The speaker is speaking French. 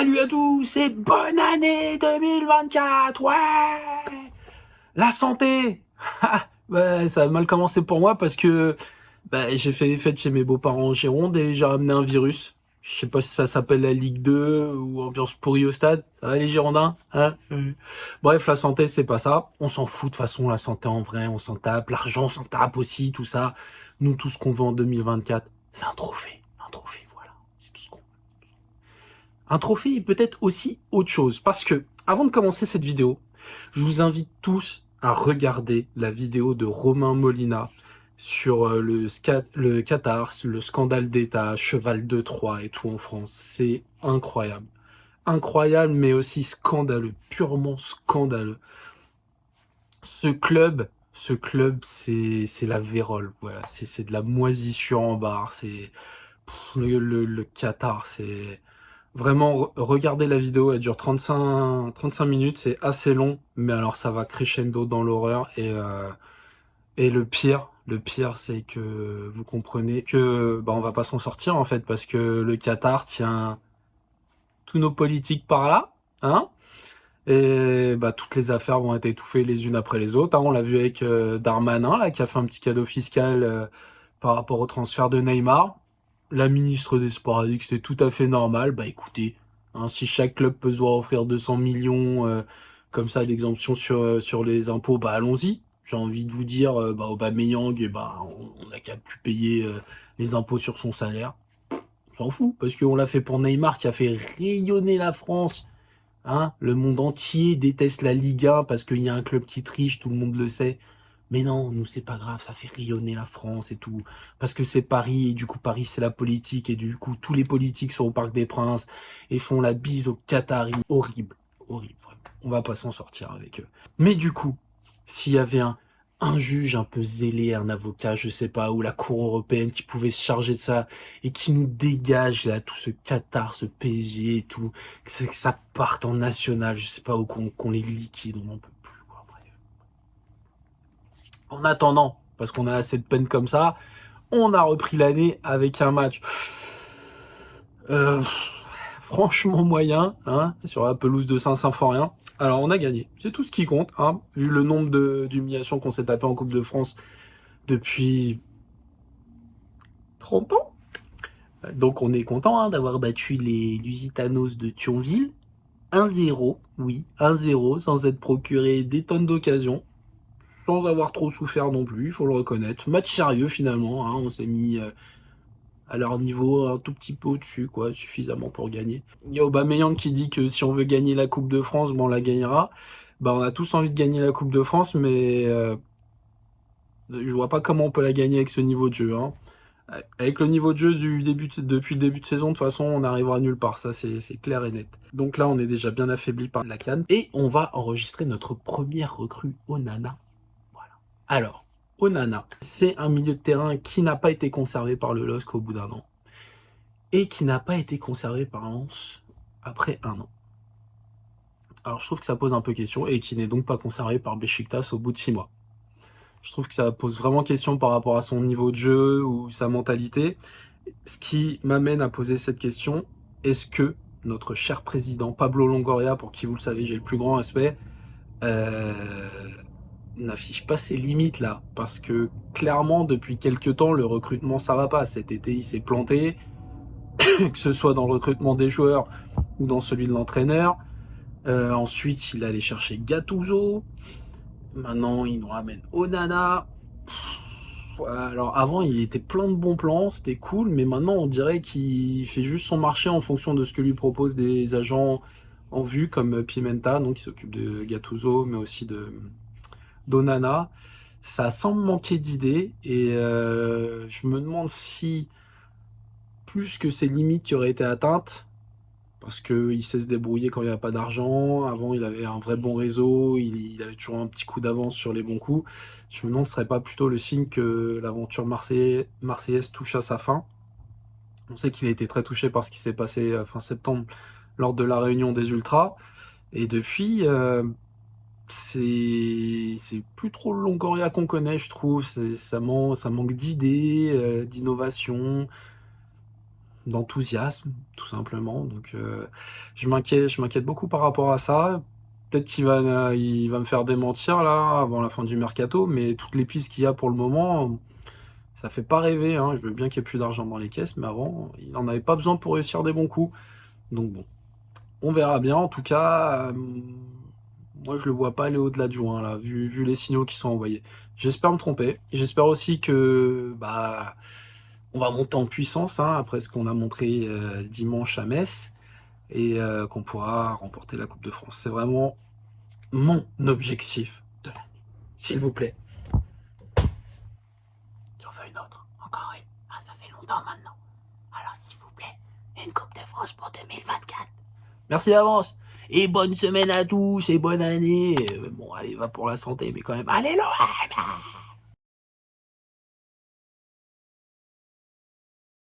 Salut à tous et bonne année 2024. Ouais, la santé. Ouais, ça a mal commencé pour moi parce que j'ai fait les fêtes chez mes beaux-parents en Gironde et j'ai ramené un virus. Je sais pas si ça s'appelle la Ligue 2 ou ambiance pourrie au stade. Ça va les Girondins, hein? Bref, la santé, c'est pas ça. On s'en fout de toute façon, la santé en vrai, on s'en tape. L'argent, on s'en tape aussi, tout ça. Nous, tout ce qu'on veut en 2024, c'est un trophée. Un trophée, voilà. C'est tout ce qu'on veut. Un trophée est peut-être aussi autre chose. Parce que, avant de commencer cette vidéo, je vous invite tous à regarder la vidéo de Romain Molina sur le Qatar, le scandale d'État, cheval de Troie et tout en France. C'est incroyable. Incroyable, mais aussi scandaleux, purement scandaleux. Ce club, c'est la vérole. Voilà, c'est de la moisissure en barre. C'est le Qatar, c'est vraiment, regardez la vidéo, elle dure 35 minutes, c'est assez long, mais alors ça va crescendo dans l'horreur. Et le pire, c'est que vous comprenez que on va pas s'en sortir en fait, parce que le Qatar tient tous nos politiques par là, hein. Et toutes les affaires vont être étouffées les unes après les autres, hein. On l'a vu avec Darmanin, là, qui a fait un petit cadeau fiscal par rapport au transfert de Neymar. La ministre des Sports a dit que c'était tout à fait normal. Bah écoutez, hein, si chaque club peut se voir offrir 200 millions comme ça d'exemption sur les impôts, bah allons-y. J'ai envie de vous dire, Aubameyang, on n'a qu'à plus payer les impôts sur son salaire. On s'en fout, parce qu'on l'a fait pour Neymar qui a fait rayonner la France. Hein, le monde entier déteste la Ligue 1 parce qu'il y a un club qui triche, tout le monde le sait. Mais non, nous c'est pas grave, ça fait rayonner la France et tout. Parce que c'est Paris, et du coup Paris c'est la politique, et du coup tous les politiques sont au Parc des Princes et font la bise aux Qataris. Horrible, horrible, vraiment. On va pas s'en sortir avec eux. Mais du coup, s'il y avait un juge un peu zélé, un avocat, je sais pas, ou la Cour européenne qui pouvait se charger de ça et qui nous dégage là tout ce Qatar, ce PSG et tout, que ça parte en national, je sais pas, ou qu'on les liquide, on n'en peut plus, quoi, bref. En attendant, parce qu'on a assez de peine comme ça, on a repris l'année avec un match euh, franchement moyen, hein, sur la pelouse de Saint-Symphorien. Alors on a gagné, c'est tout ce qui compte, hein, vu le nombre d'humiliations qu'on s'est tapé en Coupe de France depuis 30 ans. Donc on est content, hein, d'avoir battu les Lusitanos de Thionville. 1-0, oui, 1-0, sans être procuré des tonnes d'occasions, sans avoir trop souffert non plus, il faut le reconnaître. Match sérieux finalement, hein, on s'est mis à leur niveau un tout petit peu au-dessus, quoi, suffisamment pour gagner. Il y a Aubameyang qui dit que si on veut gagner la Coupe de France, on la gagnera. On a tous envie de gagner la Coupe de France, mais je vois pas comment on peut la gagner avec ce niveau de jeu, hein. Avec le niveau de jeu depuis le début de saison, de toute façon, on n'arrivera nulle part, ça c'est clair et net. Donc là, on est déjà bien affaibli par la CAN. Et on va enregistrer notre première recrue, Onana. Voilà. Alors, Onana, c'est un milieu de terrain qui n'a pas été conservé par le LOSC au bout d'un an. Et qui n'a pas été conservé par Lens après un an. Alors je trouve que ça pose un peu question, et qui n'est donc pas conservé par Besiktas au bout de 6 mois. Je trouve que ça pose vraiment question par rapport à son niveau de jeu ou sa mentalité. Ce qui m'amène à poser cette question, est-ce que notre cher président Pablo Longoria, pour qui vous le savez j'ai le plus grand respect, euh, n'affiche pas ses limites là? Parce que clairement depuis quelques temps le recrutement ça va pas. Cet été il s'est planté, que ce soit dans le recrutement des joueurs ou dans celui de l'entraîneur. Ensuite il allait chercher Gattuso, maintenant il nous ramène Onana. Alors avant, il était plein de bons plans, c'était cool, mais maintenant on dirait qu'il fait juste son marché en fonction de ce que lui proposent des agents en vue, comme Pimenta, donc qui s'occupe de Gattuso, mais aussi de d'Onana. Ça semble manquer d'idées, et je me demande si plus que ses limites qui auraient été atteintes, parce qu'il sait se débrouiller quand il n'y a pas d'argent. Avant, il avait un vrai bon réseau, il avait toujours un petit coup d'avance sur les bons coups. Je me demande ce serait pas plutôt le signe que l'aventure marseillaise touche à sa fin. On sait qu'il a été très touché par ce qui s'est passé fin septembre lors de la réunion des Ultras. Et depuis, c'est plus trop le Longoria qu'on connaît, je trouve. Ça manque d'idées, d'innovation. d'enthousiasme, tout simplement. Donc je m'inquiète beaucoup par rapport à ça. Peut-être il va me faire démentir là avant la fin du mercato, mais toutes les pistes qu'il y a pour le moment, ça fait pas rêver, hein. Je veux bien qu'il n'y ait plus d'argent dans les caisses, mais avant, il n'en avait pas besoin pour réussir des bons coups. Donc bon, on verra bien. En tout cas, moi je le vois pas aller au-delà de juin là, vu les signaux qui sont envoyés. J'espère me tromper. J'espère aussi que on va monter en puissance hein, après ce qu'on a montré dimanche à Metz et qu'on pourra remporter la Coupe de France. C'est vraiment mon objectif de l'année. S'il vous plaît. J'en veux une autre. Encore une. Ah, ça fait longtemps maintenant. Alors s'il vous plaît, une Coupe de France pour 2024. Merci d'avance. Et bonne semaine à tous et bonne année. Bon, allez, va pour la santé, mais quand même, allez, l'OM!